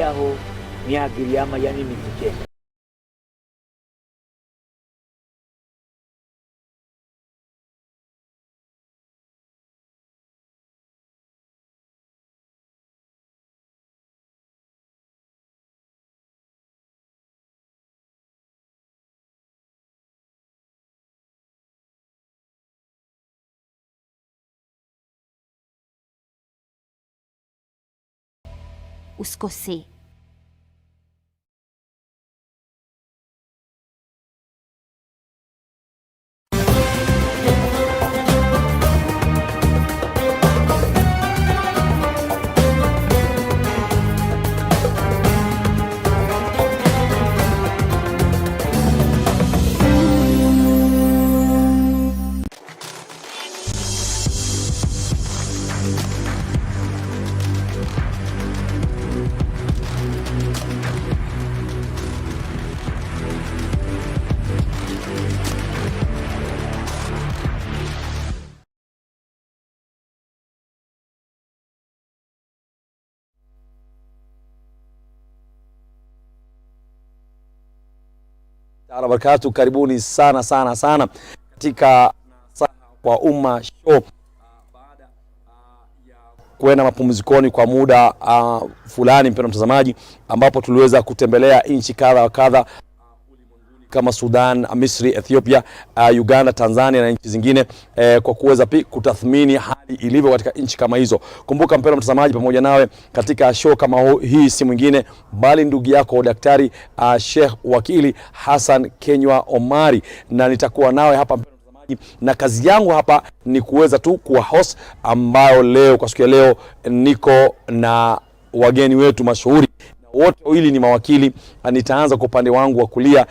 aho ni agiriyama yani mitike. Usikosee. Barakatu, karibuni sana katika NASAHA kwa umma show. Baada ya kuenda mapumzikoni kwa muda fulani, mpendwa mtazamaji, ambapo tuliweza kutembelea nchi kadha wa kadha kama Sudan, Misri, Ethiopia, Uganda, Tanzania na nchi zingine kwa kuweza kutathmini hali ilivyo katika nchi kama hizo. Kumbuka mpendwa mtazamaji, pamoja nawe katika show kama hii si mwingine bali ndugu yako Daktari Sheikh Wakili Hassan Kinyua Omari, na nitakuwa nawe hapa mpendwa mtazamaji, na kazi yangu hapa ni kuweza tu kuwa host, ambayo leo kwa siku ya leo niko na wageni wetu mashuhuri. Wote wawili ni mawakili. Nitaanza kwa upande wangu wa kulia,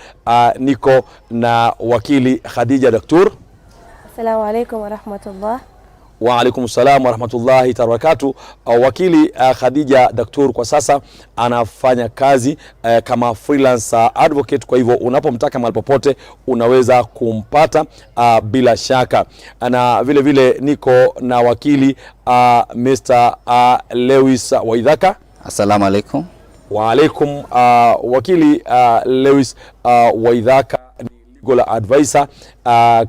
niko na wakili Khadija Ductoor. Assalamu alaykum wa rahmatullah. Wa alaykum salam wa rahmatullahi tabarakatu. Wakili Khadija Ductoor kwa sasa anafanya kazi kama freelance advocate, kwa hivyo unapomtaka mahali popote unaweza kumpata bila shaka. Na vile vile niko na wakili Mr. Lewis Waidhaka. Assalamu alaykum. Wa alaikum. Wakili Lewis Waidhaka ni legal advisor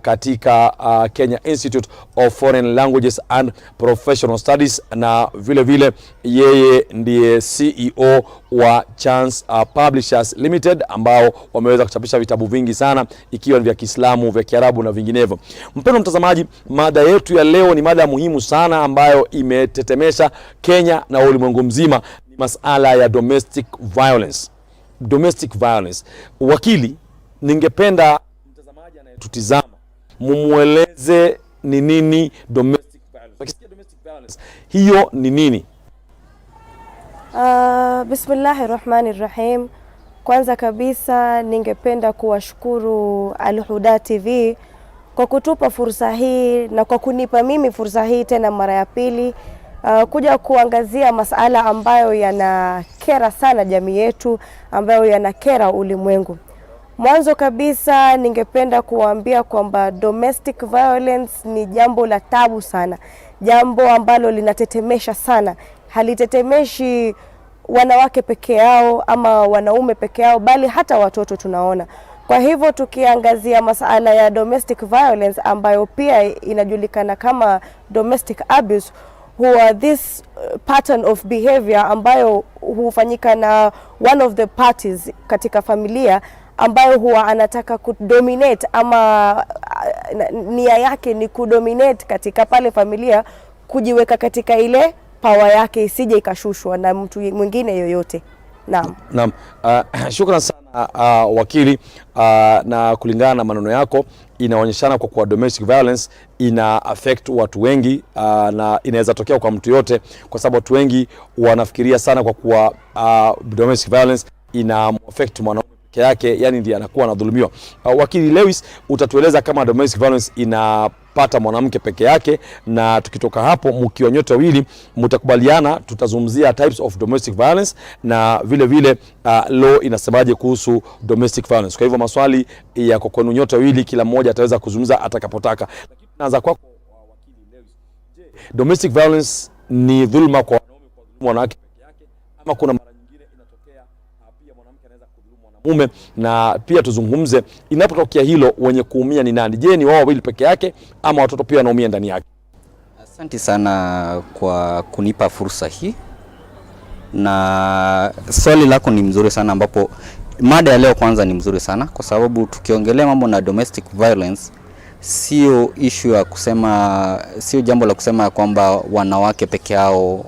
katika Kenya Institute of Foreign Languages and Professional Studies, na vile vile yeye ndiye CEO wa Chance Publishers Limited, ambao wameweza kuchapisha vitabu vingi sana, ikiwa ni vya Kiislamu, vya Kiarabu na vinginevyo. Mpendwa mtazamaji, mada yetu ya leo ni mada muhimu sana ambayo imetetemesha Kenya na ulimwengu mzima. Masala ya domestic violence. Domestic violence. Wakili, ningependa mtazamaji anayetutizama mumueleze ni nini domestic violence. Wakisikia domestic violence, hiyo ni nini? Bismillahirrahmanirrahim. Kwanza kabisa ningependa kuwashukuru Huda TV kwa kutupa fursa hii na kwa kunipa mimi fursa hii tena mara ya pili kuja kuangazia masala ambayo yanakera sana jamii yetu, ambayo yanakera ulimwengu. Mwanzo kabisa ningependa kuwaambia kwamba domestic violence ni jambo la tabu sana, jambo ambalo linatetemesha sana. Halitetemeshi wanawake peke yao ama wanaume peke yao, bali hata watoto tunaona. Kwa hivyo tukiangazia masala ya domestic violence ambayo pia inajulikana kama domestic abuse, huwa this pattern of behavior ambayo hufanyika na one of the parties katika familia, ambayo huwa anataka kudominate ama nia yake ni kudominate katika pale familia, kujiweka katika ile power yake isije ikashushwa na mtu mwingine yoyote. Naam. Shukrani sana wakili, na kulingana na maneno yako inaonyeshana kwa kuwa domestic violence ina affect watu wengi, na inaweza tokea kwa mtu yote, kwa sababu watu wengi wanafikiria sana kwa kuwa domestic violence ina affect mwanaume peke yake, yani ndiye anakuwa anadhulumiwa. Wakili Lewis, utatueleza kama domestic violence inapata mwanamke peke yake, na tukitoka hapo mkiwa nyote wawili mtakubaliana tutazungumzia types of domestic violence, na vile vile law inasemaje kuhusu domestic violence. Kwa hivyo maswali ya kwenu nyote wawili, kila mmoja ataweza kuzungumza atakapotaka. Lakini naanza kwako wakili Lewis. Je, domestic violence ni dhulma kwa wanaume kwa wanawake peke yake, ama kuna mara nyingine inatokea wanaweza kudhulumu mwanamume, na pia tuzungumze inapotokea hilo wenye kuumia ni nani? Je, ni wao wawili peke yake ama watoto pia wanaumia ndani yake? Asante sana kwa kunipa fursa hii, na swali lako ni mzuri sana, ambapo mada ya leo kwanza ni mzuri sana kwa sababu tukiongelea mambo na domestic violence sio issue ya kusema, sio jambo la kusema kwamba wanawake peke yao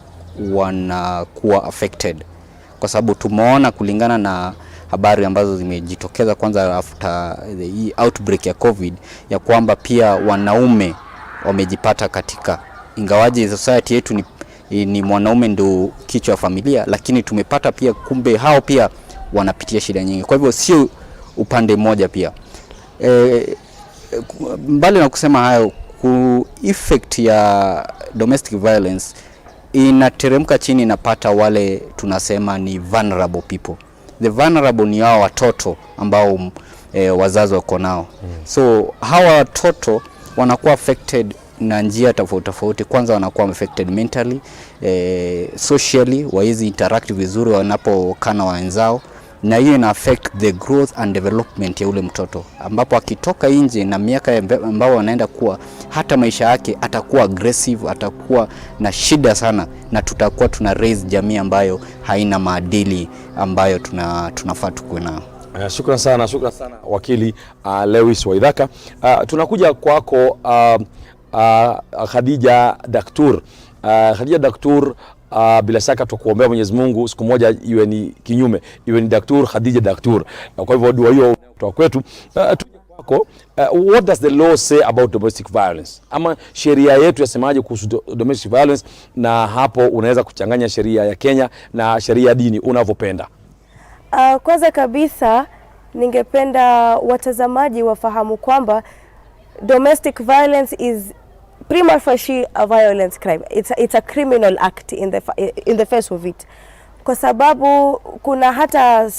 wanakuwa affected, kwa sababu tumeona kulingana na habari ambazo zimejitokeza kwanza after the outbreak ya COVID ya kwamba pia wanaume wamejipata katika, ingawaje society yetu ni mwanaume ndio kichwa cha familia, lakini tumepata pia kumbe hao pia wanapitia shida nyingi. Kwa hivyo sio upande mmoja pia. Mbali na kusema hayo, effect ya domestic violence inateremka chini, inapata wale tunasema ni vulnerable people. The vulnerable ni hao watoto ambao wazazi wako nao. So hawa watoto wanakuwa affected na njia tofauti tofauti. Kwanza wanakuwa affected mentally, socially, wawezi interact vizuri wanapokana wenzao, na hiyo ina affect the growth and development ya ule mtoto, ambapo akitoka nje na miaka ambao wanaenda kuwa, hata maisha yake atakuwa aggressive, atakuwa na shida sana, na tutakuwa tuna raise jamii ambayo haina maadili ambayo tunafaa tukuwe nao. Shukrani sana wakili Lewis Waithaka. Tunakuja kwako Khadija Ductoor. Khadija Ductoor, bila shaka tukuombea Mwenyezi Mungu siku moja iwe ni kinyume, iwe ni Ductoor Khadija Ductoor. Kwa hivyo dua hiyo kutoka kwetu. Tuje kwako, what does the law say about domestic violence? Ama sheria yetu yasemaje kuhusu domestic violence? Na hapo unaweza kuchanganya sheria ya Kenya na sheria ya dini unavyopenda. Kwanza kabisa ningependa watazamaji wafahamu kwamba domestic violence is prima facie a violence crime. It's a criminal act in the face of it. Kwa sababu kuna hata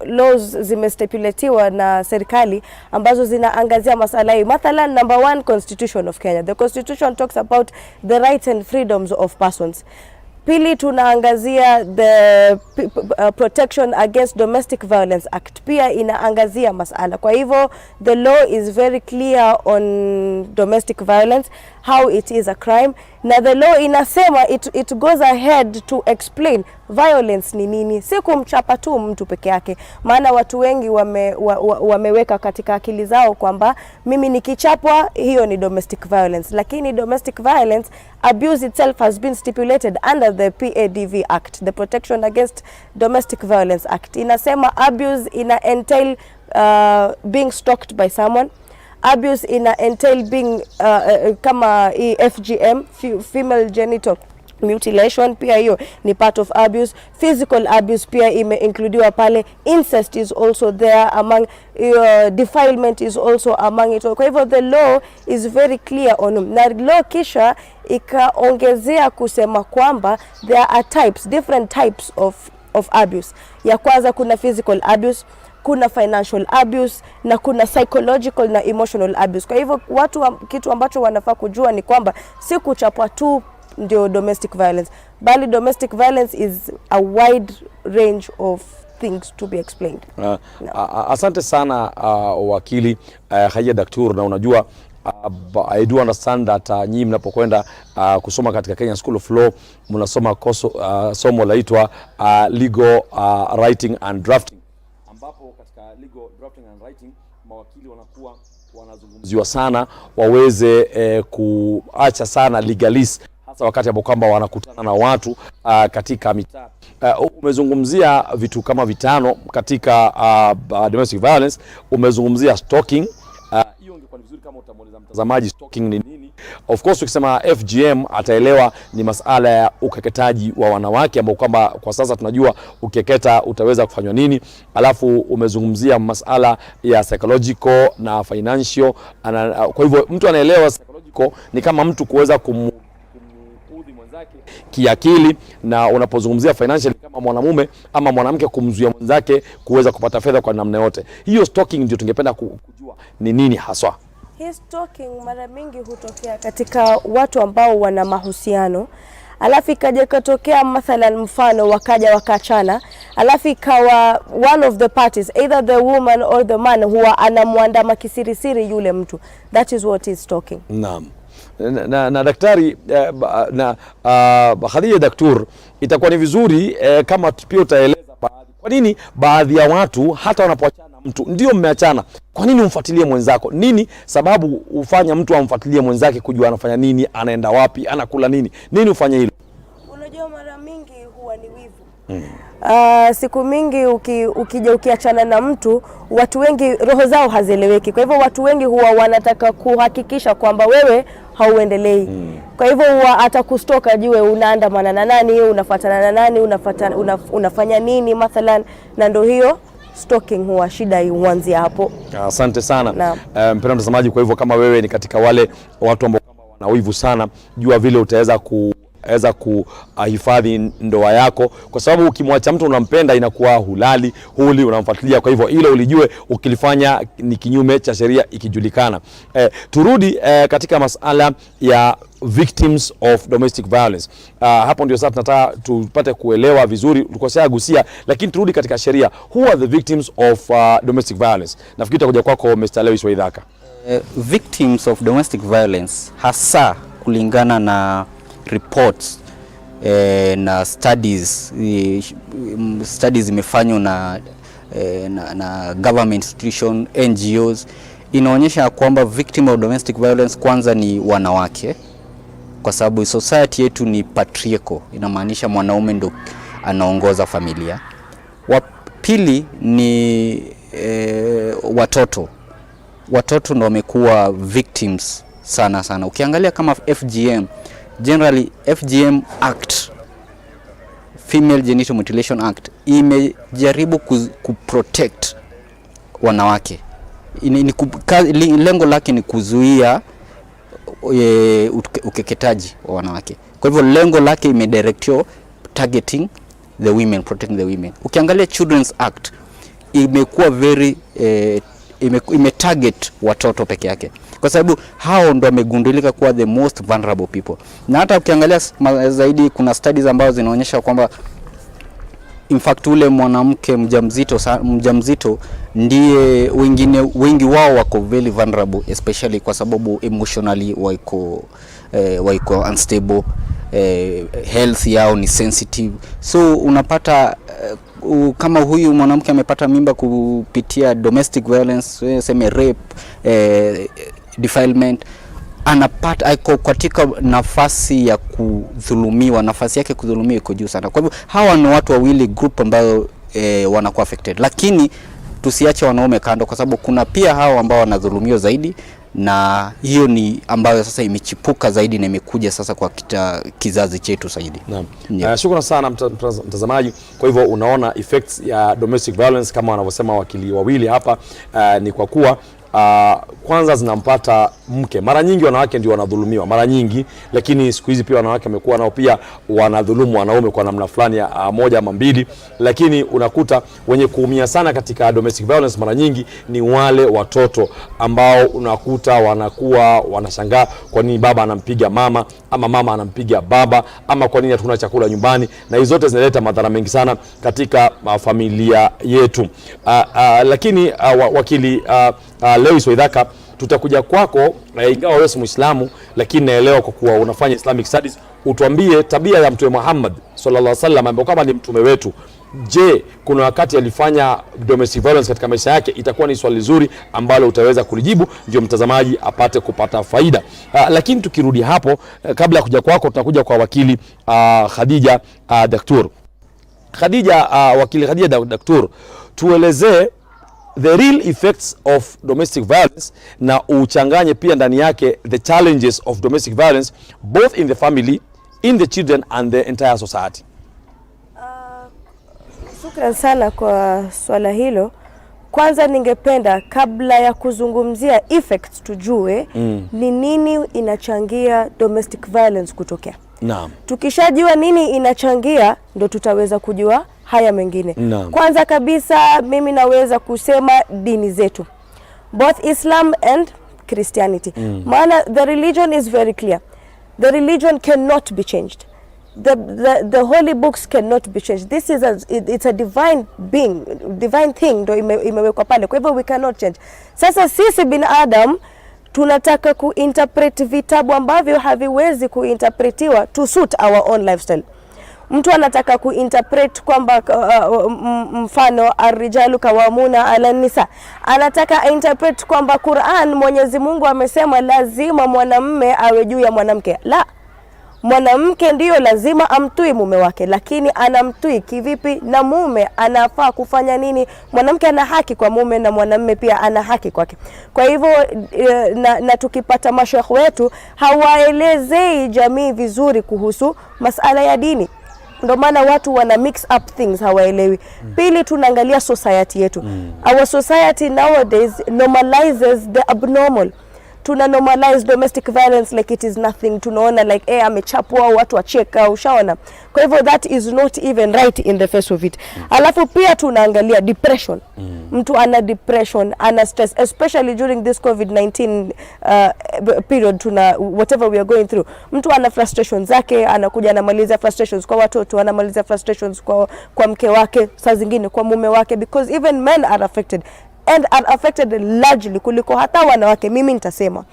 laws zimestipulatiwa na serikali ambazo zinaangazia masala hii. Mathalan, number 1, Constitution of Kenya. The Constitution talks about the rights and freedoms of persons. Pili, tunaangazia the Protection Against Domestic Violence Act. Pia inaangazia masala. Kwa hivyo the law is very clear on domestic violence, how it is a crime. Na the law inasema it goes ahead to explain violence ni nini. Si kumchapa tu mtu peke yake. Maana watu wengi wameweka katika akili zao kwamba mimi nikichapwa hiyo ni domestic violence. Lakini domestic violence, abuse itself has been stipulated under the PADV Act, the Protection Against Domestic Violence Act. Inasema abuse ina entail being stalked by someone. Abuse ina entail being kama FGM, female genital mutilation, pia hiyo ni part of abuse. Physical abuse pia imeincludiwa pale. Incest is also there among, defilement is also among it. Kwa hivyo the law is very clear on, na law kisha ikaongezea kusema kwamba there are different types of abuse. Ya kwanza kuna physical abuse, kuna financial abuse, na kuna psychological na emotional abuse. Kwa hivyo kitu ambacho wanafaa kujua ni kwamba si kuchapwa tu ndio domestic violence, bali domestic violence is a wide range of things to be explained. Asante sana wakili Khadija Ductoor, na unajua I do understand that nyinyi mnapokwenda kusoma katika Kenya School of Law mnasoma somo laitwa legal writing and drafting, ambapo katika legal drafting and writing mawakili wanakuwa wanazungumziwa sana waweze kuacha sana legalist, hasa wakati ambapo kwamba wanakutana na watu katika mitaa. Umezungumzia vitu kama 5 katika domestic violence. Umezungumzia stalking. Hiyo ingekuwa vizuri kama utamueleza mtazamaji stalking ni nini. Of course ukisema FGM ataelewa ni masuala ya ukeketaji wa wanawake, ambao kwamba kwa sasa tunajua ukeketa utaweza kufanywa nini. Alafu umezungumzia masuala ya psychological na financial. Kwa hivyo mtu anaelewa psychological ni kama mtu kuweza kumuudhi mwenzake kiakili, na unapozungumzia financial kama mwanamume ama mwanamke kumzuia mwenzake kuweza kupata fedha kwa namna yote. Hiyo stalking ndio tungependa kujua ni nini haswa. Hii stalking mara mingi hutokea katika watu ambao wana mahusiano, alafu ikaja katokea mathalan mfano wakaja wakachana, alafu ikawa one of the parties, either the woman or the man, huwa anamwandama kisirisiri yule mtu. That is what is stalking. Naam. Na daktari Khadija Ductoor, itakuwa ni vizuri kama pia utaeleza kwa nini baadhi ya watu hata wanapoachana mtu ndio mmeachana, kwa nini umfuatilie mwenzako? Nini sababu ufanya mtu amfuatilie mwenzake kujua anafanya nini, anaenda wapi, anakula nini? Nini ufanye hilo? Unajua mara mingi huwa ni wivu. Siku mingi ukija ukiachana na mtu, watu wengi roho zao hazieleweki. Kwa hivyo watu wengi huwa wanataka kuhakikisha kwamba wewe hauendelei. Kwa hivyo huwa atakustoka jue unaandamana na nani, unafuatana na nani, unafanya nini mathalan, na ndio hiyo stalking huwa shida huanzia hapo. Asante sana mpendwa mtazamaji. Kwa hivyo kama wewe ni katika wale watu ambao wana wivu sana, jua vile utaweza kuhifadhi ndoa yako, kwa sababu ukimwacha mtu unampenda inakuwa hulali huli, unamfuatilia. Kwa hivyo hilo ulijue, ukilifanya ni kinyume cha sheria ikijulikana. Turudi katika masala ya victims of domestic violence. Hapo ndio sasa tunataka tupate kuelewa vizuri, tulikosea gusia, lakini turudi katika sheria. Who are the victims of domestic violence? Nafikiri tutakuja kwako Mr. Lewis Waithaka. Victims of domestic violence hasa kulingana na reports na studies imefanywa na government institution, NGOs, inaonyesha kwamba victim of domestic violence kwanza ni wanawake, kwa sababu society yetu ni patriarchal, inamaanisha mwanaume ndo anaongoza familia. Wa pili ni watoto ndo wamekuwa victims sana. Ukiangalia kama FGM, generally FGM Act, Female Genital Mutilation Act, imejaribu kuprotect wanawake. Lengo lake ni kuzuia ukeketaji wa wanawake. Kwa hivyo lengo lake imedirectio targeting the women, protecting the women. Ukiangalia Children's Act, imekuwa very imetarget watoto peke yake, kwa sababu hao ndo wamegundulika kuwa the most vulnerable people. Na hata ukiangalia zaidi, kuna studies ambazo zinaonyesha kwamba in fact ule mwanamke mjamzito ndiye wengi wao wako very vulnerable, especially kwa sababu emotionally wako unstable, health yao ni sensitive. So unapata kama huyu mwanamke amepata mimba kupitia domestic violence, sema rape, defilement, anapata aiko katika nafasi ya kudhulumiwa, nafasi yake kudhulumiwa iko juu sana. Kwa hivyo hawa ni watu wawili group ambao wanakuwa affected, lakini tusiache wanaume kando, kwa sababu kuna pia hao ambao wanadhulumiwa zaidi, na hiyo ni ambayo sasa imechipuka zaidi na imekuja sasa kwa kizazi chetu zaidi. Naam. Shukrani sana mtazamaji. Kwa hivyo unaona effects ya domestic violence kama wanavyosema wakili wawili hapa, ni kwa kuwa kwanza zinampata mke. Mara nyingi wanawake ndio wanadhulumiwa mara nyingi, lakini siku hizi pia wanawake wamekuwa nao pia wanadhulumu wanaume kwa namna fulani ya moja ama mbili, lakini unakuta wenye kuumia sana katika domestic violence mara nyingi ni wale watoto ambao unakuta wanakuwa wanashangaa kwa nini baba anampiga mama ama mama anampiga baba, ama kwa nini hatuna chakula nyumbani, na hizo zote zinaleta madhara mengi sana katika familia yetu. Lakini wakili Lewis Waithaka, tutakuja kwako, ingawa wewe si Muislamu, lakini naelewa kwa kuwa unafanya Islamic Studies, utuambie tabia ya Mtume Muhammad sallallahu alaihi wasallam ambaye kama ni mtume wetu. Je, kuna wakati alifanya domestic violence katika maisha yake? Itakuwa ni swali zuri ambalo utaweza kulijibu, ndio mtazamaji apate kupata faida. Lakini tukirudi hapo, kabla ya kuja kwako, tutakuja kwa wakili Khadija Ductoor. Wakili Khadija Ductoor, tuelezee the real effects of domestic violence, na uchanganye pia ndani yake the challenges of domestic violence both in the family, in the children and the entire society. Shukran sana kwa swala hilo. Kwanza ningependa kabla ya kuzungumzia effects tujue ni nini inachangia domestic violence kutokea. Naam. Tukishajua nini inachangia, ndo tutaweza kujua haya mengine. Naam. Kwanza kabisa mimi naweza kusema dini zetu, both Islam and Christianity. Maana the religion is very clear. The religion cannot be changed. the holy books cannot be changed. This is it's a divine being, divine thing ndo imewekwa pale. Kwa hivyo we cannot change. Sasa sisi binadamu tunataka kuinterpret vitabu ambavyo haviwezi kuinterpretiwa to suit our own lifestyle. Mtu anataka kuinterpret kwamba mfano ar-rijalu qawwamuna 'ala an-nisa. Anataka interpret kwamba Qur'an Mwenyezi Mungu amesema lazima mwanamume awe juu ya mwanamke. La. Mwanamke ndiyo lazima amtui mume wake, lakini anamtui kivipi na mume anafaa kufanya nini? Mwanamke ana haki kwa mume na mwanamume pia ana haki kwake. Kwa hivyo na tukipata mashekhi wetu hawaelezei jamii vizuri kuhusu masala ya dini. Ndio maana watu wana mix up things, hawaelewi. Pili, tunaangalia society yetu. Our society nowadays normalizes the abnormal. Tuna normalize domestic violence like it is nothing. Tunaona like amechapwa watu wacheka, ushaona. Kwa hivyo that is not even right in the face of it. Alafu pia tunaangalia depression. Mtu ana depression, ana stress, especially during this COVID-19 period, whatever we are going through. Mtu ana frustrations zake, anakuja anamaliza frustrations kwa watoto, anamaliza frustrations kwa mke wake, saa zingine kwa mume wake, because even men are affected. And are affected largely kuliko hata wanawake. Mimi nitasema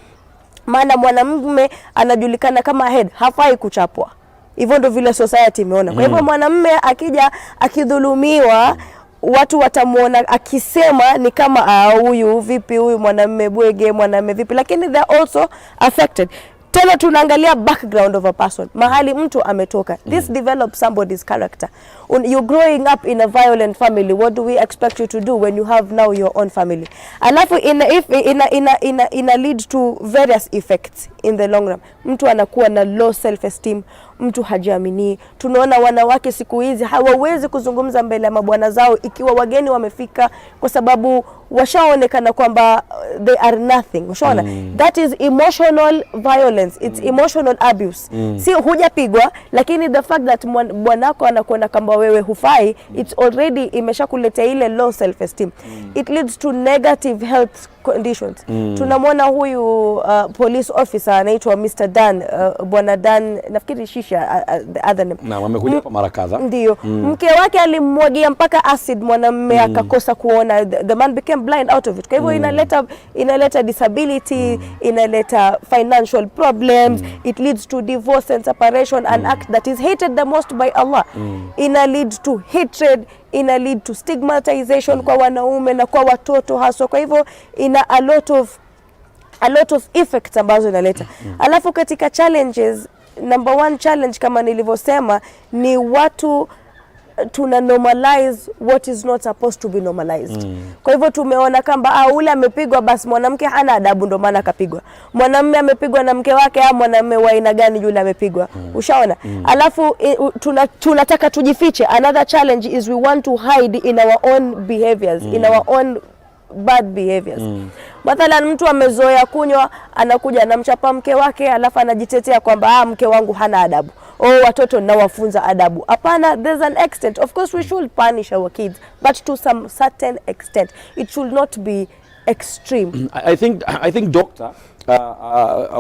maana mwanamume anajulikana kama head, hafai kuchapwa. Hivyo ndio vile society imeona. Kwa hivyo mwanamume akija akidhulumiwa, watu watamuona akisema ni kama huyu vipi, huyu mwanamume bwege, mwanamume vipi, lakini they are also affected. Tena tunaangalia background of a person, mahali mtu ametoka. This develops somebody's character. You're growing up in a violent family, what do we expect you to do when you have now your own family? Alafu ina lead to various effects in the long run. Mtu anakuwa na low self esteem, mtu hajiamini. Tunaona wanawake siku hizi hawawezi kuzungumza mbele ya mabwana zao ikiwa wageni wamefika, kwa sababu washaonekana kwamba they are nothing. Washaona that is emotional violence, it's emotional abuse. Si hujapigwa, lakini the fact that bwanako anakuona kamba wewe hufai, it's already imeshakuletea ile low self esteem. It leads to negative health conditions. Tunamwona huyu police officer anaitwa Mr. Dan, bwana Dan, nafikiri Shisha the other name. Na wamekuja kwa mara kadhaa. Ndio. Mke wake alimwagia mpaka acid mwanamume akakosa kuona. The man became blind out of it. Kwa hivyo inaleta disability, inaleta financial problems, it leads to divorce and separation, an act that is hated the most by Allah. Ina lead to hatred, ina lead to stigmatization kwa wanaume na kwa watoto haswa. Kwa hivyo ina a lot of effects ambazo inaleta. Alafu katika challenges, number one challenge kama nilivyosema ni watu tuna normalize what is not supposed to be normalized. Kwa hivyo tumeona kamba ule amepigwa basi mwanamke hana adabu ndo maana akapigwa. Mwanamume amepigwa na mke wake, mwanamume wa aina gani yule amepigwa. Ushaona? Alafu tunataka tujifiche. Another challenge is we want to hide in our own behaviors, in our own bad behaviors. Mathalan mtu amezoea kunywa, anakuja anamchapa mke wake, alafu anajitetea kwamba mke wangu hana adabu. Watoto nawafunza adabu. Hapana, there's an extent. Of course we should punish our kids, but to some certain extent. It should not be extreme. I think Dr.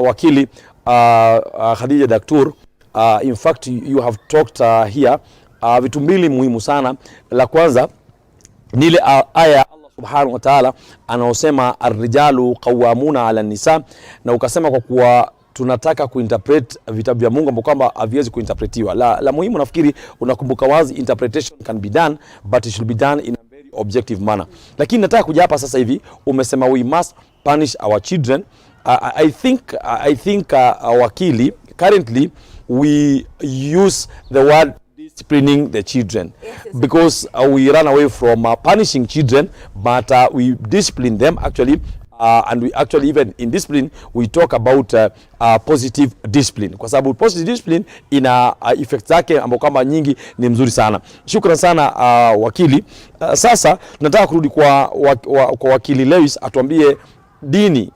Wakili Khadija Ductoor, in fact you have talked here vitu mbili muhimu sana. La kwanza ni ile aya Allah subhanahu wa ta'ala anaosema ar-rijalu qawwamuna 'ala an-nisa, na ukasema kwa kuwa tunataka kuinterpret vitabu vya Mungu ambao kwamba haviwezi kuinterpretiwa. La muhimu nafikiri unakumbuka wazi, interpretation can be done but it should be done in a very objective manner. Lakini nataka kuja hapa sasa hivi umesema we must punish our children. I think wakili, currently we use the word disciplining the children, because we run away from punishing children, but we discipline them actually. And we actually, even in discipline, we talk about positive discipline, kwa sababu positive discipline ina effects zake ambapo kama nyingi ni mzuri sana. Shukrani sana wakili. Sasa tunataka kurudi kwa wakili Lewis atuambie dini,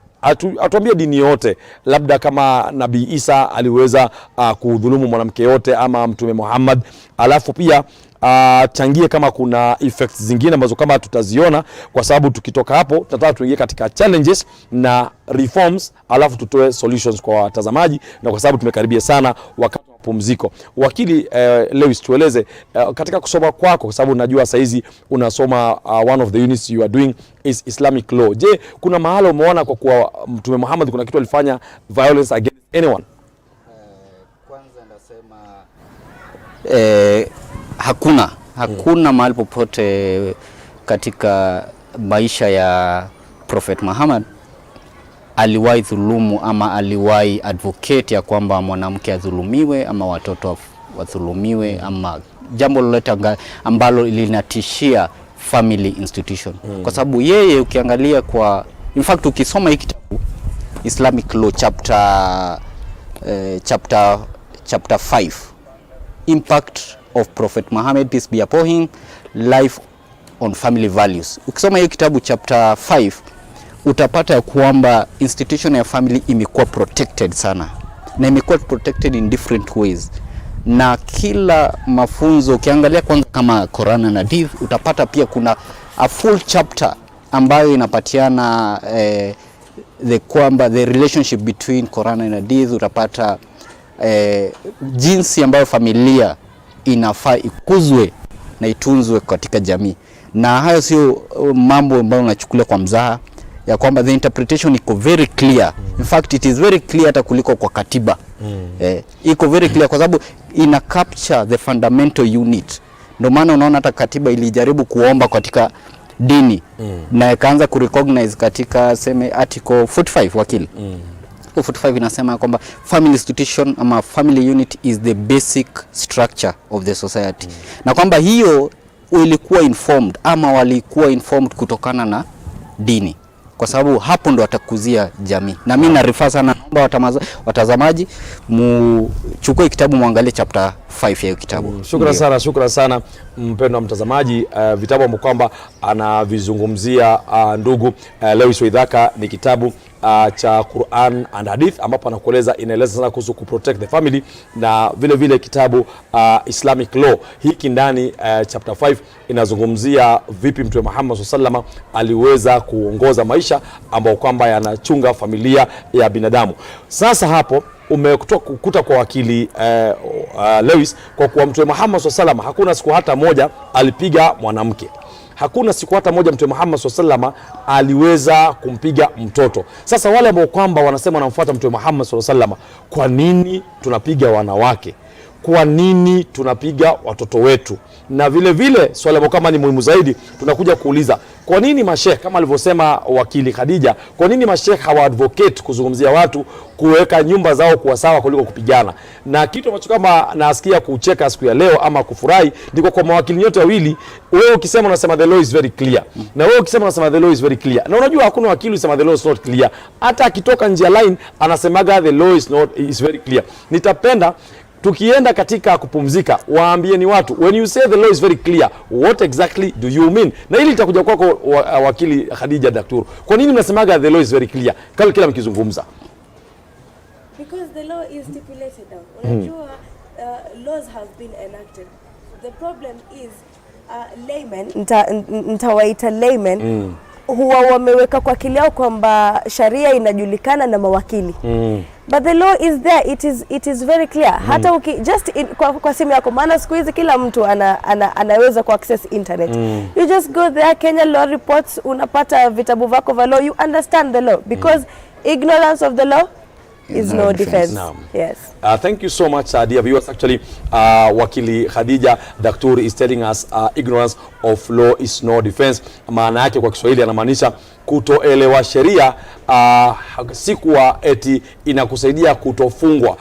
atuambie dini yote, labda kama Nabii Isa aliweza kudhulumu mwanamke yote ama Mtume Muhammad. Alafu pia changie kama kuna effects zingine ambazo kama tutaziona, kwa sababu tukitoka hapo tutataka tuingie katika challenges na reforms, alafu tutoe solutions kwa watazamaji, na kwa sababu tumekaribia sana wakati wa pumziko. Wakili Lewis, tueleze katika kusoma kwako, kwa sababu najua saizi unasoma one of the units you are doing is Islamic law. Je, kuna mahali umeona kwa kuwa Mtume Muhammad kuna kitu alifanya violence against anyone? Kwanza nasema hakuna mahali popote katika maisha ya Prophet Muhammad aliwahi dhulumu ama aliwahi advocate ya kwamba mwanamke adhulumiwe ama watoto wadhulumiwe ama jambo lolote ambalo linatishia family institution. Kwa sababu yeye ukiangalia in fact ukisoma hii kitabu Islamic Law chapter 5, Impact of Prophet Muhammad, peace be upon him, life on family values. Ukisoma hiyo kitabu chapter 5 utapata ya kwamba institution ya family imekuwa protected sana, na imekuwa protected in different ways, na kila mafunzo ukiangalia kwanza kama Quran na Hadith utapata pia kuna a full chapter ambayo inapatiana the relationship between Quran and Hadith. Utapata jinsi ambayo familia inafaa ikuzwe na itunzwe katika jamii, na hayo sio mambo ambayo unachukulia kwa mzaha, ya kwamba the interpretation iko very clear. In fact it is very clear hata kuliko kwa katiba. Iko very clear kwa sababu ina capture the fundamental unit. Ndio maana unaona hata katiba ilijaribu kuomba katika dini na ikaanza kurecognize katika seme article 45 wakili. 45 inasema kwamba family institution ama family unit is the basic structure of the society. Na kwamba hiyo ilikuwa informed ama walikuwa informed kutokana na dini, kwa sababu hapo ndo watakuzia jamii. Na mimi na refer sana, naomba watazamaji mchukue kitabu muangalie chapter 5 ya hiyo kitabu. Shukrani sana mpendwa mtazamaji. Vitabu ambavyo kwamba anavizungumzia ndugu Lewis Waithaka ni kitabu cha Quran and Hadith, ambapo anakueleza inaeleza sana kuhusu kuprotect the family, na vile vile kitabu Islamic Law. Hiki ndani chapter 5 inazungumzia vipi Mtume Muhammad SAW aliweza kuongoza maisha ambao kwamba yanachunga familia ya binadamu. Sasa hapo umekuta kwa wakili Lewis, kwa kuwa Mtume Muhammad SAW hakuna siku hata moja alipiga mwanamke. Hakuna siku hata moja Mtume Muhammad SAW aliweza kumpiga mtoto. Sasa wale ambao kwamba wanasema wanamfuata Mtume Muhammad SAW, kwa nini tunapiga wanawake? Kwa nini tunapiga watoto wetu? Na vile vile swali ambalo kama ni muhimu zaidi, tunakuja kuuliza kwa nini masheikh kama alivyosema wakili Khadija, kwa nini masheikh hawa advocate kuzungumzia watu kuweka nyumba zao kuwa sawa kuliko kupigana? Na kitu ambacho kama nasikia kucheka siku ya leo ama kufurahi ndiko kwa mawakili nyote wawili, wewe ukisema unasema the law is very clear, na wewe ukisema unasema the law is very clear. Na unajua hakuna wakili usema the law is not clear, hata akitoka nje ya line anasemaga the law is very clear. Nitapenda tukienda katika kupumzika waambieni watu, when you say the law is very clear, what exactly do you mean? Na hili litakuja kwako wakili Khadija Ductoor. Kwa nini unasemaga the law is very clear kila mkizungumza? Because the law is stipulated down. Unajua laws have been enacted. The problem is laymen, nitawaita laymen, huwa wameweka kwa akili yao kwamba sharia inajulikana na mawakili. But the law is there, it is very clear. Hata kwa simu yako, maana siku hizi kila mtu anaweza ku access internet. You just go there, Kenya Law Reports, unapata vitabu vako vya law, you understand the law, because ignorance of the law is no defense. No. Yes. Thank you so much, dear viewers. Actually, wakili Khadija Ductoor is telling us ignorance of law is no defense. Maana yake kwa Kiswahili anamaanisha kutoelewa sheria si kuwa eti inakusaidia kutofungwa.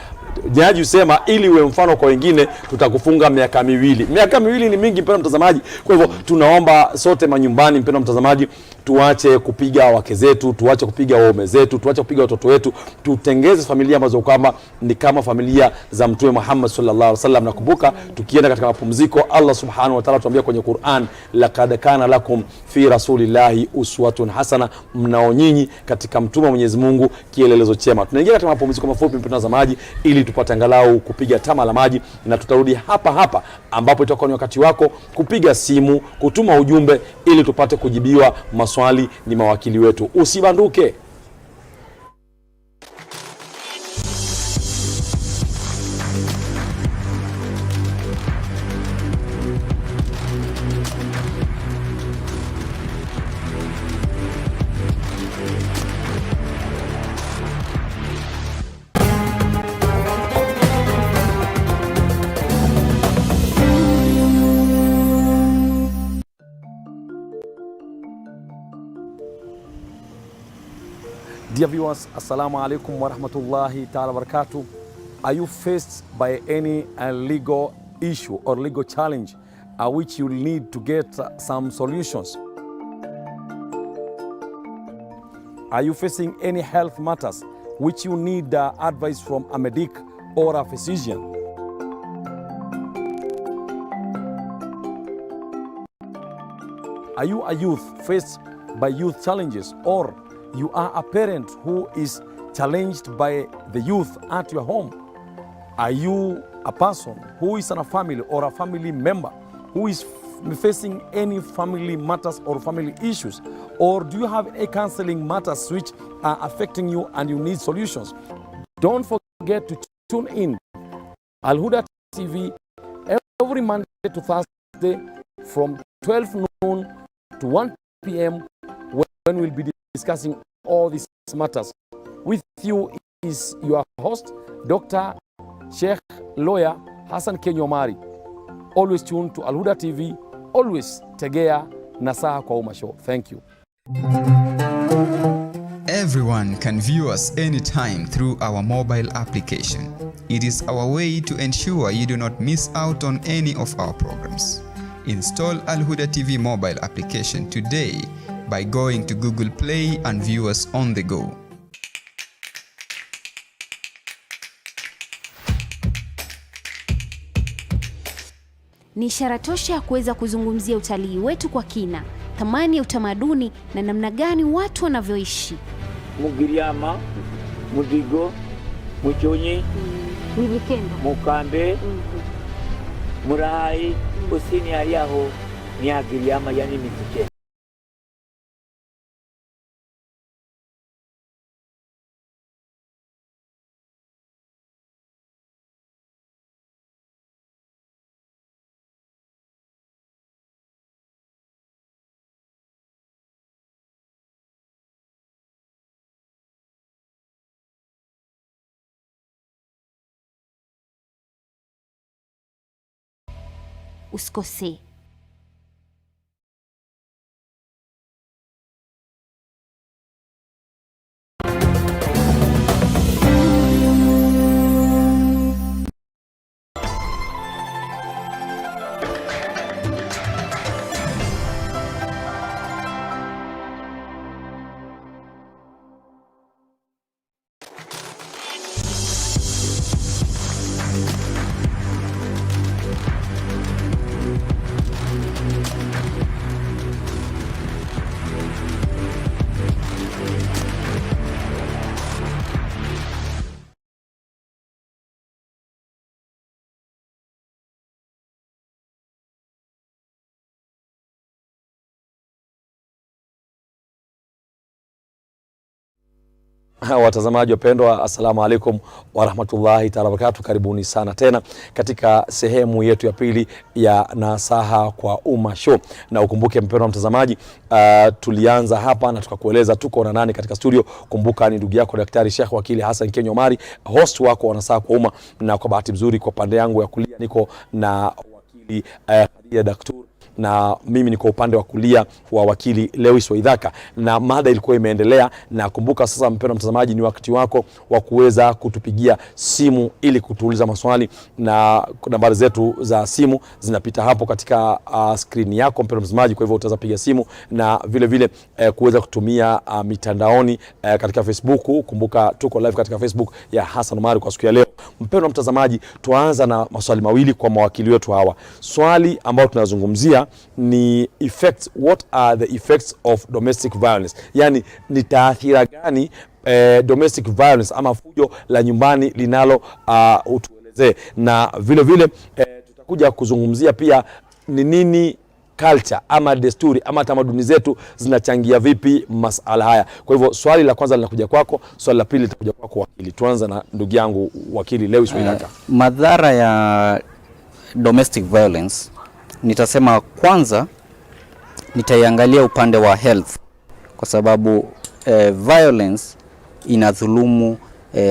Jaji usema ili uwe mfano kwa wengine tutakufunga miaka 2. Miaka 2 ni mingi mpendwa mtazamaji. Kwa hivyo tunaomba sote manyumbani mpendwa mtazamaji tuache kupiga wake zetu, tuache kupiga waume zetu, tuache kupiga watoto wetu, tutengeze familia ambazo kwamba ni kama familia za Mtume Muhammad sallallahu alaihi wasallam. Nakumbuka tukienda katika mapumziko, Allah subhanahu wa ta'ala tuambia kwenye Qur'an, laqad kana lakum fi rasulillahi uswatun hasana, mnao nyinyi katika mtume wa Mwenyezi Mungu kielelezo chema. Tunaingia katika mapumziko mafupi mpendwa maji, ili tupate angalau kupiga tama la maji, na tutarudi hapa ambapo itakuwa ni wakati wako kupiga simu, kutuma ujumbe ili tupate kujibiwa maswali. Ni mawakili wetu, usibanduke. Dear viewers, assalamu alaikum wa rahmatullahi ta'ala wa barakatuh. Are you faced by any legal issue or legal challenge which you need to get some solutions? Are you facing any health matters which you need advice from a medic or a physician? Are you a youth faced by youth challenges, or you are a parent who is challenged by the youth at your home? Are you a person who is in a family or a family member who is facing any family matters or family issues? Or do you have a counseling matters which are affecting you and you need solutions? Don't forget to tune in Huda TV every Monday to Thursday from 12 noon to 1 p.m. when we'll be discussing all these matters. With you is your host, Dr. Sheikh Lawyer Hassan Kinyua. Always tuned to Huda TV, always tegea NASAHA kwa UMMA show. Thank you. Everyone can view us anytime through our mobile application. It is our way to ensure you do not miss out on any of our programs. Install Huda TV mobile application today by going to Google Play and view us on the go. Ni ishara tosha ya kuweza kuzungumzia utalii wetu kwa kina, thamani ya utamaduni na namna gani watu wanavyoishi. Mugiriama, Mudigo, Muchonyi, Nilikendo, Mukambe, Murahai, Kusini aliaho ni Agiriama, yani Mizike. Usikose. Watazamaji wapendwa, assalamu alaikum wa rahmatullahi ta'ala wa barakatuh. Karibuni sana tena katika sehemu yetu ya pili ya NASAHA kwa UMMA show. Na ukumbuke mpendwa mtazamaji, tulianza hapa na tukakueleza tuko na nani katika studio. Kumbuka ni ndugu yako Daktari Sheikh Wakili Hassan Kinyua, host wako wa NASAHA kwa UMMA, na kwa bahati nzuri kwa pande yangu ya kulia niko na wakili Khadija Ductoor, na mimi niko upande wa kulia wa wakili Lewis Waithaka, na mada ilikuwa imeendelea. Na kumbuka sasa, mpendwa mtazamaji, ni wakati wako wa kuweza kutupigia simu ili kutuuliza maswali, na nambari zetu za simu zinapita hapo katika screen yako mpendwa mtazamaji. Kwa hivyo utaweza piga simu na vile vile kuweza kutumia mitandaoni katika Facebook. Kumbuka tuko live katika Facebook ya Hassan Omari kwa siku ya leo. Mpendwa mtazamaji, tuanza na maswali mawili kwa mawakili wetu hawa. Swali ambalo tunazungumzia ni effects, what are the effects of domestic violence? Yani ni taathira gani domestic violence ama fujo la nyumbani linalo utuelezee, na vile vile tutakuja kuzungumzia pia ni nini culture ama desturi ama tamaduni zetu zinachangia vipi masuala haya. Kwa hivyo swali la kwanza linakuja kwako, swali la pili litakuja kwako wakili. Tuanza na ndugu yangu wakili Lewis Waithaka. Madhara ya domestic violence, nitasema kwanza nitaiangalia upande wa health, kwa sababu violence inadhulumu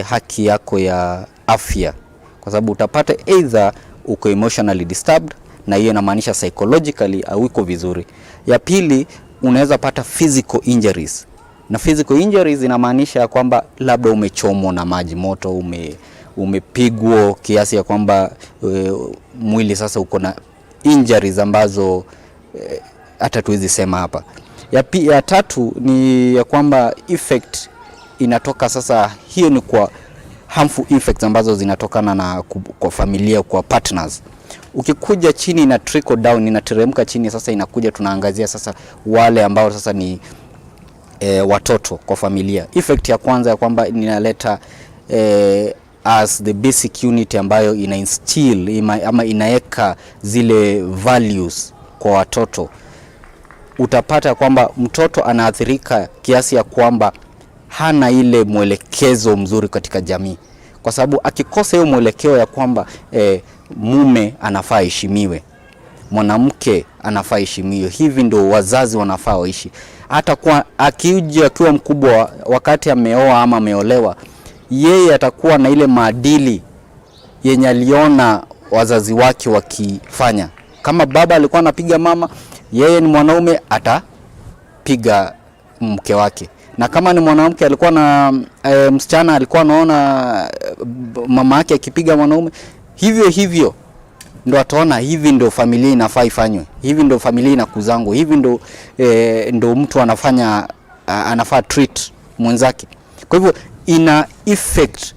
haki yako ya afya, kwa sababu utapata either uko emotionally disturbed, na hiyo inamaanisha psychologically hauko vizuri. Ya pili, unaweza pata physical injuries, na physical injuries inamaanisha kwamba labda umechomwa na maji moto, umepigwa kiasi ya kwamba mwili sasa uko na injuries ambazo hata tuwezi sema hapa. Ya tatu ni ya kwamba effect inatoka sasa, hiyo ni kwa harmful effects ambazo zinatokana na kwa familia, kwa partners. Ukikuja chini na trickle down, inateremka chini, sasa inakuja tunaangazia sasa wale ambao sasa ni watoto kwa familia. Effect ya kwanza ya kwamba inaleta as the basic unit ambayo ina instill ama inaeka zile values kwa watoto. Utapata kwamba mtoto anaathirika kiasi ya kwamba hana ile mwelekezo mzuri katika jamii, kwa sababu akikosa hiyo mwelekeo ya kwamba mume anafaa heshimiwe, mwanamke anafaa heshimiwe, hivi ndio wazazi wanafaa waishi. Hata kwa akija akiwa mkubwa, wakati ameoa ama ameolewa, yeye atakuwa na ile maadili yenye aliona wazazi wake wakifanya. Kama baba alikuwa anapiga mama, yeye ni mwanaume atapiga mke wake. Na kama ni mwanamke alikuwa na msichana alikuwa anaona mama yake akipiga mwanaume, hivyo ndo ataona hivi ndo familia inafaa ifanywe, hivi ndo familia inakuzangu, hivi ndo mtu anafaa treat mwenzake. Kwa hivyo ina effect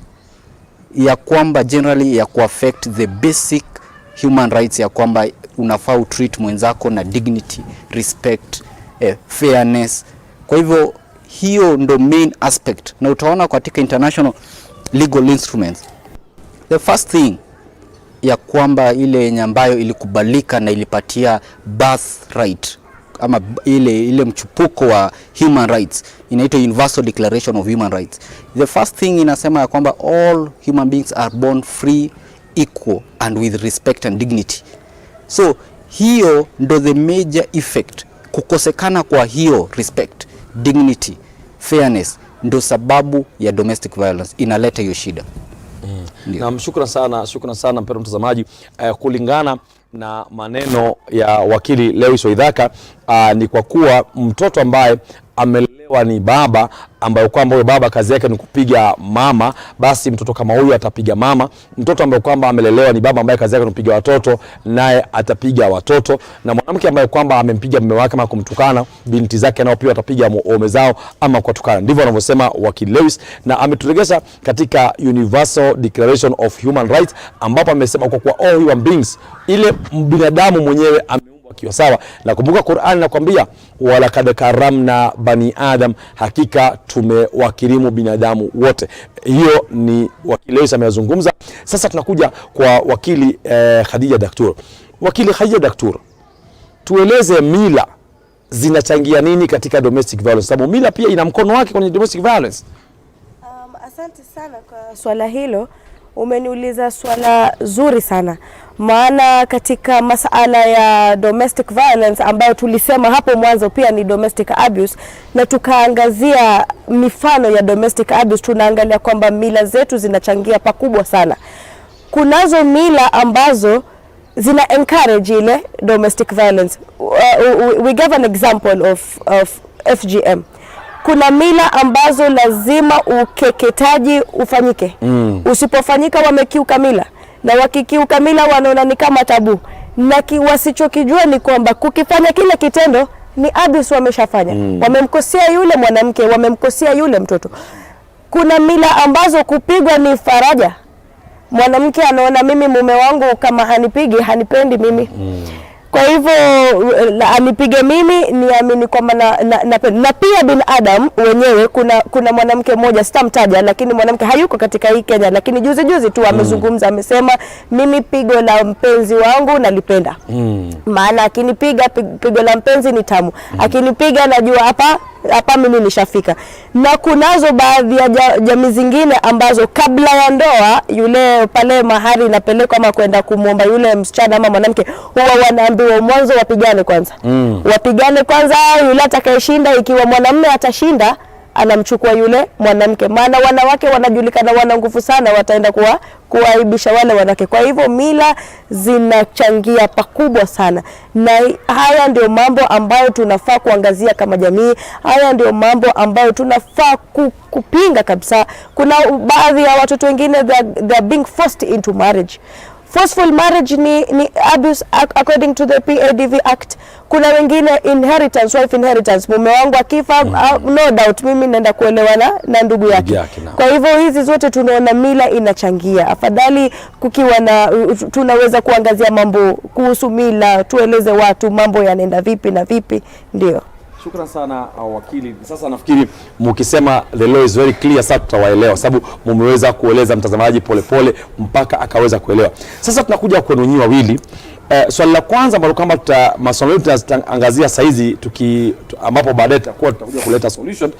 ya kwamba generally ya kuaffect the basic human rights, ya kwamba unafaa utreat mwenzako na dignity, respect, fairness. Kwa hivyo hiyo ndo main aspect, na utaona katika international legal instruments the first thing ya kwamba ile ambayo ilikubalika na ilipatia birthright ama ile mchupuko wa human rights inaitwa Universal Declaration of Human Rights. The first thing inasema ya kwamba all human beings are born free, equal and with respect and dignity. So hiyo ndo the major effect. Kukosekana kwa hiyo respect, dignity, fairness ndo sababu ya domestic violence inaleta hiyo shida. Na shukrani sana mpendwa mtazamaji. Kulingana na maneno ya wakili Lewis Waithaka, ni kwa kuwa mtoto ambaye amelelewa ni baba ambaye kwamba huyo baba kazi yake ni kupiga mama, basi mtoto kama huyu atapiga mama. Mtoto ambaye kwamba amelelewa ni baba ambaye kazi yake ni kupiga watoto, naye atapiga watoto. Na mwanamke ambaye kwamba amempiga mume wake ama kumtukana, binti zake nao pia atapiga waume zao ama kutukana. Ndivyo anavyosema wakili Lewis, na ameturegesha katika Universal Declaration of Human Rights, ambapo amesema kwa kuwa all human beings, ile binadamu mwenyewe akiwa sawa. Na kumbuka Qur'an inakwambia wala kad karamna bani adam, hakika tumewakirimu binadamu wote. Hiyo ni wakili Lewis amezungumza. Sasa tunakuja kwa wakili Khadija Ductoor. Wakili Khadija Ductoor, tueleze mila zinachangia nini katika domestic violence, sababu mila pia ina mkono wake kwenye domestic violence. Asante sana kwa swala hilo. Umeniuliza swala zuri sana, maana katika masala ya domestic violence ambayo tulisema hapo mwanzo pia ni domestic abuse, na tukaangazia mifano ya domestic abuse, tunaangalia kwamba mila zetu zinachangia pakubwa sana. Kunazo mila ambazo zina encourage ile domestic violence. We gave an example of FGM. Kuna mila ambazo lazima ukeketaji ufanyike. Usipofanyika wamekiuka mila, na wakikiuka mila wanaona ni kama tabu, na wasichokijua ni kwamba kukifanya kile kitendo ni abuse wameshafanya. Wamemkosea yule mwanamke, wamemkosea yule mtoto. Kuna mila ambazo kupigwa ni faraja. Mwanamke anaona mimi mume wangu kama hanipigi, hanipendi mimi. Kwa hivyo anipige mimi niamini kwamba na pia binadamu wenyewe. Kuna mwanamke mmoja sitamtaja, lakini mwanamke hayuko katika hii Kenya, lakini juzi tu amezungumza, amesema mimi pigo la mpenzi wangu nalipenda. Maana akinipiga pigo la mpenzi ni tamu. Akinipiga najua hapa mimi nishafika. Na kunazo baadhi ya jamii zingine ambazo kabla ya ndoa yule pale mahari inapelekwa ama kwenda kumuomba yule msichana ama mwanamke, huwa wanaambiwa mwanzo wapigane kwanza. Wapigane kwanza, yule atakayeshinda, ikiwa mwanamume atashinda anamchukua yule mwanamke. Maana wanawake wanajulikana wana nguvu sana, wataenda kuaibisha wale wanawake. Kwa hivyo mila zinachangia pakubwa sana, na haya ndio mambo ambayo tunafaa kuangazia kama jamii. Haya ndio mambo ambayo tunafaa kupinga kabisa. Kuna baadhi ya watoto wengine they are being forced into marriage. Forceful marriage ni abuse according to the PADV Act. Kuna wengine inheritance, wife inheritance. Mume wangu akifa, no doubt mimi naenda kuelewana na ndugu yake. Kwa hivyo hizi zote tunaona mila inachangia. Afadhali kukiwa na tunaweza kuangazia mambo kuhusu mila, tueleze watu mambo yanaenda vipi na vipi. Ndio. Shukran sana wakili. Sasa nafikiri mkisema the law is very clear, sasa tutawaelewa, sababu mmeweza kueleza mtazamaji polepole mpaka akaweza kuelewa. Sasa tunakuja kwenu nyinyi wawili. Swali la kwanza ambalo kama masomo yetu tutaangazia saizi ambapo baadaye tutakuja kuleta solution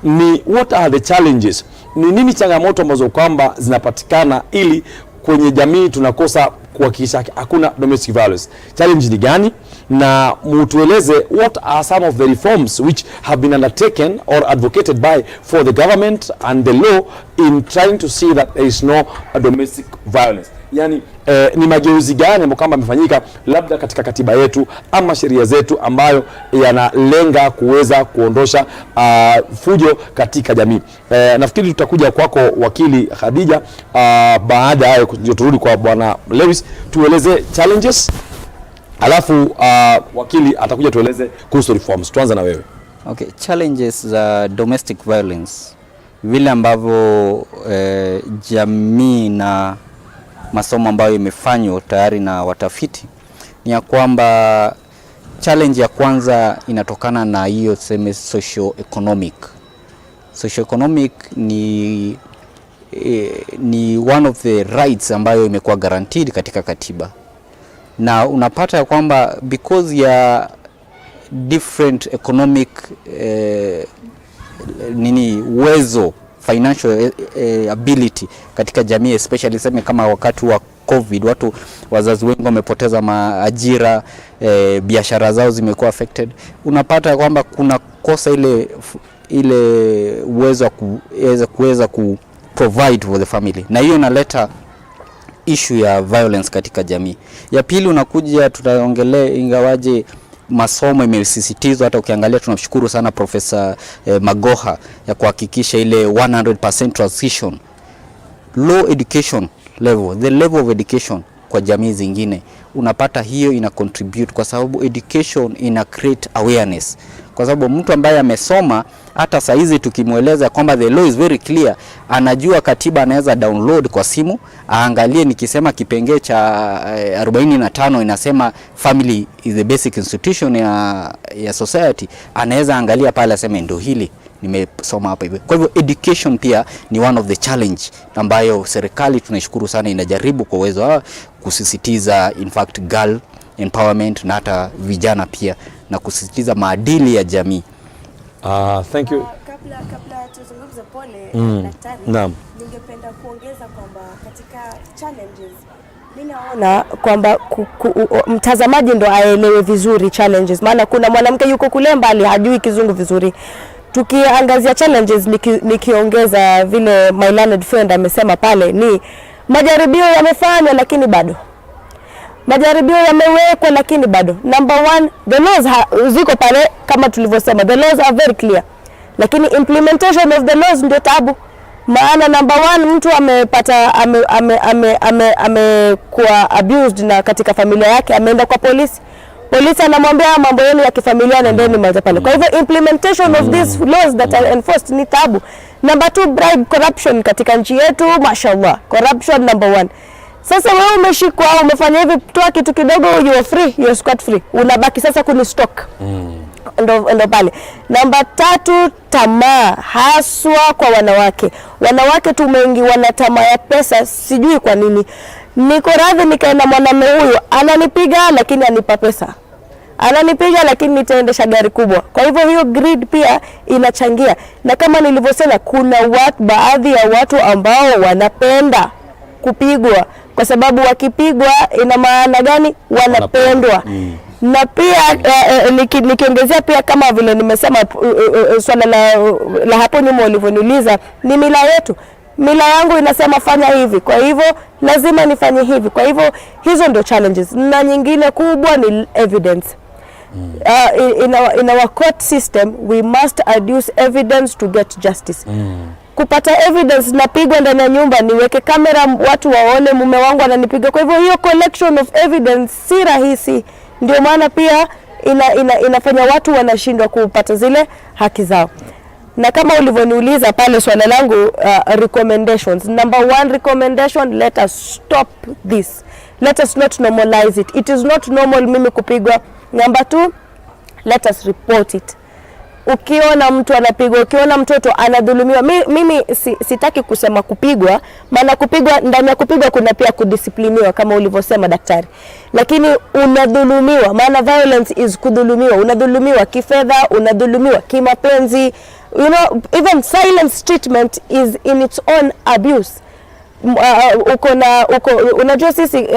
ni what are the challenges? Ni nini changamoto ambazo kwamba zinapatikana ili kwenye jamii tunakosa kuhakikisha hakuna domestic violence? Challenge ni gani? Na mtueleze what are some of the reforms which have been undertaken or advocated by for the government and the law in trying to see that there is no domestic violence. Yani ni mageuzi gani ambayo kama yamefanyika labda katika katiba yetu ama sheria zetu ambayo yanalenga kuweza kuondosha fujo katika jamii. Nafikiri tutakuja kwako wakili Khadija baada ya turudi kwa bwana Lewis tueleze challenges, alafu wakili atakuja tueleze kuhusu reforms. Tuanze na wewe. Okay, challenges za domestic violence vile ambavyo jamii na masomo ambayo imefanywa tayari na watafiti ni ya kwamba challenge ya kwanza inatokana na hiyo sema socio-economic. Socio-economic ni one of the rights ambayo imekuwa guaranteed katika katiba, na unapata ya kwamba because ya different economic uwezo, financial ability katika jamii, especially sema kama wakati wa COVID, wazazi wengi wamepoteza maajira, biashara zao zimekuwa affected. Unapata kwamba kuna kosa ile uwezo wa kuweza ku provide for the family, na hiyo inaleta issue ya violence katika jamii. Ya pili unakuja tutaongelea, ingawaje masomo imesisitizwa, hata ukiangalia tunamshukuru sana Profesa Magoha ya kuhakikisha ile 100% transition low education level, the level of education kwa jamii zingine. Unapata hiyo ina contribute kwa sababu education ina create awareness, kwa sababu mtu ambaye amesoma hata saa hizi tukimweleza kwamba the law is very clear, anajua katiba, anaweza download kwa simu aangalie. Nikisema kipengee cha 45 inasema family is the basic institution ya society, anaweza angalia pale aseme ndio hili nimesoma hapa hivi. Kwa hivyo education pia ni one of the challenge ambayo serikali tunashukuru sana inajaribu kwa uwezo wao kusisitiza, in fact girl empowerment na hata vijana pia, na kusisitiza maadili ya jamii. Thank you. Kabla tuzungumze pole daktari, ningependa kuongeza kwamba katika challenges mimi naona kwamba mtazamaji ndo aelewe vizuri challenges, maana kuna mwanamke yuko kule mbali hajui kizungu vizuri. Tukiangazia challenges nikiongeza vile my learned friend amesema pale, ni majaribio yamefanywa lakini bado majaribio yamewekwa, lakini bado number one, the laws ziko pale kama tulivyosema, the laws are very clear, lakini implementation of the laws ndio tabu. Maana number one, mtu amepata amekuwa abused na katika familia yake, ameenda kwa polisi, polisi anamwambia mambo yenu ya kifamilia nendeni maza pale. Kwa hivyo implementation of these laws that are enforced ni tabu. Number two, bribe, corruption katika nchi yetu, mashallah, corruption number one. Sasa wewe umeshikwa, umefanya hivi, toa kitu kidogo, you are free, you are scot free, unabaki sasa kuni stock. Ndo pale. Namba tatu, tamaa, haswa kwa wanawake. Wanawake tumeingiwa na tamaa ya pesa, sijui kwa nini. Niko radhi nikaenda mwanamume huyu ananipiga lakini anipa pesa, ananipiga lakini nitaendesha gari kubwa. Kwa hivyo hiyo greed pia inachangia, na kama nilivyosema, kuna baadhi ya watu ambao wanapenda kupigwa, kwa sababu wakipigwa ina maana gani? Wanapendwa. Na pia nikiongezea pia kama vile nimesema, swala la hapo nyuma ulivyoniuliza, ni mila yetu. Mila yangu inasema fanya hivi, kwa hivyo lazima nifanye hivi. Kwa hivyo hizo ndio challenges, na nyingine kubwa ni evidence. In our court system we must adduce evidence to get justice. Kupata evidence, napigwa ndani ya nyumba, niweke kamera watu waone mume wangu ananipiga. Kwa hivyo hiyo collection of evidence si rahisi, ndio maana pia inafanya watu wanashindwa kupata zile haki zao. Na kama ulivyoniuliza pale swala langu, recommendations. Number one recommendation, let us stop this. Let us not normalize it. It is not normal mimi kupigwa. Number two, let us report it. Ukiona mtu anapigwa, ukiona mtoto anadhulumiwa, mimi sitaki kusema kupigwa, maana kupigwa, ndani ya kupigwa kuna pia kudisipliniwa kama ulivyosema daktari. Lakini unadhulumiwa, maana violence is kudhulumiwa. Unadhulumiwa kifedha, unadhulumiwa kimapenzi. You know, even silence treatment is in its own abuse. Unajua sisi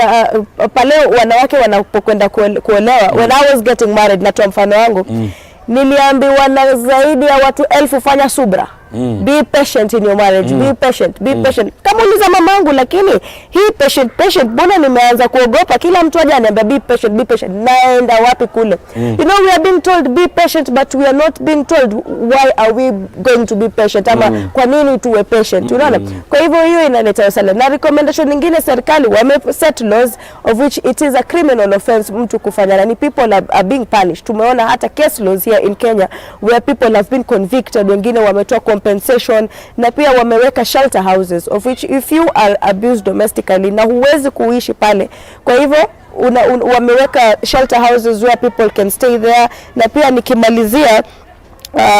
pale wanawake wanapokwenda kuolewa, when I was getting married, natoa mfano wangu, niliambiwa na zaidi ya watu 1000 fanya subra. Be patient in your marriage. Be patient, be patient. Kama uliza mamangu, lakini hii patient, mbona nimeanza kuogopa? Kila mtu aje ananiambia be patient, be patient. Naenda wapi kule? You know, we are being told be patient, but we are not being told why are we going to be patient, ama kwa nini tuwe patient, unaona? Kwa hivyo hiyo inaleta usala. Na recommendation nyingine, serikali wame set laws of which it is a criminal offense mtu kufanya, na ni people are being punished. Tumeona hata case laws here in Kenya where people have been convicted, wengine wametoa compensation, na pia wameweka shelter houses of which if you are abused domestically na huwezi kuishi pale, kwa hivyo wameweka shelter houses where people can stay there. Na pia nikimalizia,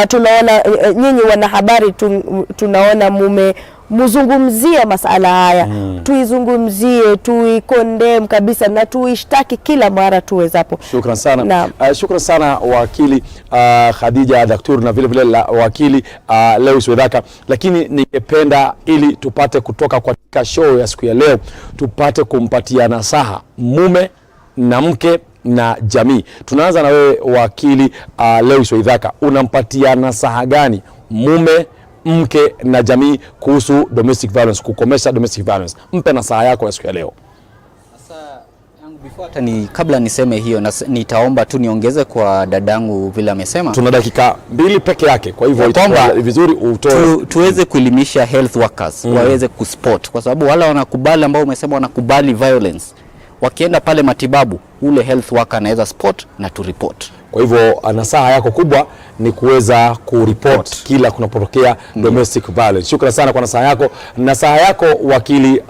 tunaona nyinyi wanahabari, tunaona muzungumzie masala haya, tuizungumzie, tuikondem kabisa, na tuishtaki kila mara tuwezapo. Shukran sana. Shukran sana wakili Khadija Ductoor, na vile vile wakili Lewis Wedhaka. Lakini ningependa ili tupate kutoka katika show ya siku ya leo, tupate kumpatia nasaha mume na mke na jamii. Tunaanza na wewe wakili Lewis Wedhaka, unampatia nasaha gani mume, mke na jamii kuhusu domestic violence, kukomesha domestic violence? Mpe nasaha yako ya siku ya leo. Sasa yangu before kabla niseme hiyo, nitaomba tu niongeze kwa dadangu vile amesema. Tuna dakika 2 peke yake, kwa hivyo itakuwa vizuri utoe tuweze kuelimisha health workers waweze kuspot, kwa sababu wala wanakubali, ambao umesema wanakubali violence, wakienda pale matibabu, ule health worker anaweza spot na to report. Kwa hivyo nasaha yako kubwa ni kuweza kuripoti kila kunapotokea domestic violence. Shukrani sana kwa nasaha yako. Nasaha yako wakili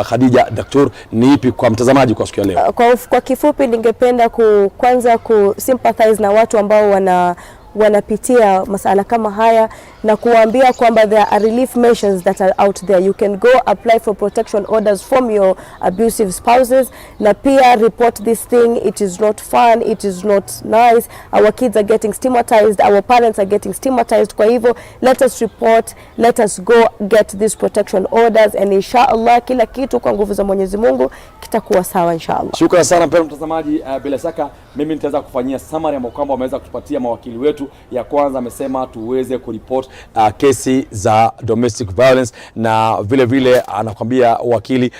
Khadija Ductoor ni ipi kwa mtazamaji kwa siku ya leo? Kwa kifupi, ningependa kwanza sympathize na watu ambao wanapitia masala kama haya, na kuambia kwamba there are relief measures that are out there. You can go apply for protection orders from your abusive spouses, na pia report this thing. It is not fun, it is not nice. Our kids are getting stigmatized, our parents are getting stigmatized. Kwa hivyo let us report, let us go get these protection orders, and inshallah kila kitu kwa nguvu za Mwenyezi Mungu kitakuwa sawa inshallah. Shukrani sana mpendwa mtazamaji. Bila shaka mimi nitaweza kufanyia summary ya kwamba wameweza kutupatia mawakili wetu wetu. Ya kwanza amesema tuweze kuripoti kesi za domestic violence, na vile vile anakuambia wakili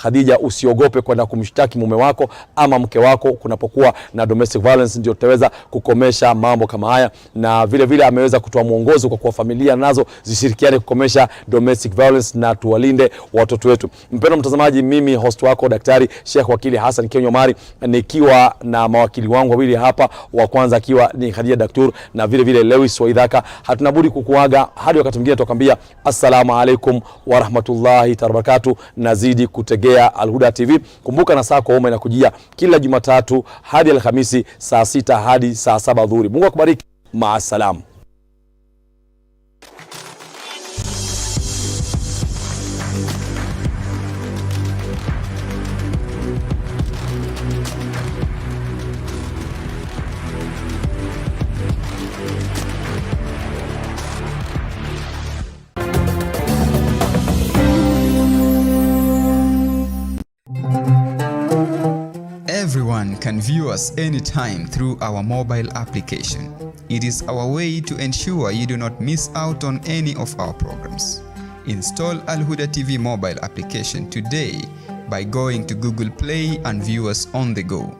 Khadija, usiogope kwenda kumshtaki mume wako ama mke wako kunapokuwa na domestic violence, ndio tutaweza kukomesha mambo kama haya. Na vile vile ameweza kutoa mwongozo kwa familia nazo zishirikiane kukomesha domestic violence na tuwalinde watoto wetu. Mpendwa mtazamaji, mimi host wako Daktari Sheikh Wakili Hassan Kinyua, nikiwa na mawakili wangu wawili hapa, wa kwanza akiwa ni Khadija Ductoor na vile vile Lewis Waidhaka. Hatunabudi kukuaga hadi wakati mwingine, tukwambia assalamu alaikum wa rahmatullahi wabarakatuh. Nazidi kutegea Al-Huda TV. Kumbuka NASAHA kwa umma inakujia kila Jumatatu hadi Alhamisi saa 6 hadi saa 7 dhuhuri. Mungu akubariki. Maasalam. Everyone can view us anytime through our mobile application. It is our way to ensure you do not miss out on any of our programs. Install Al-Huda TV mobile application today by going to Google Play and view us on the go.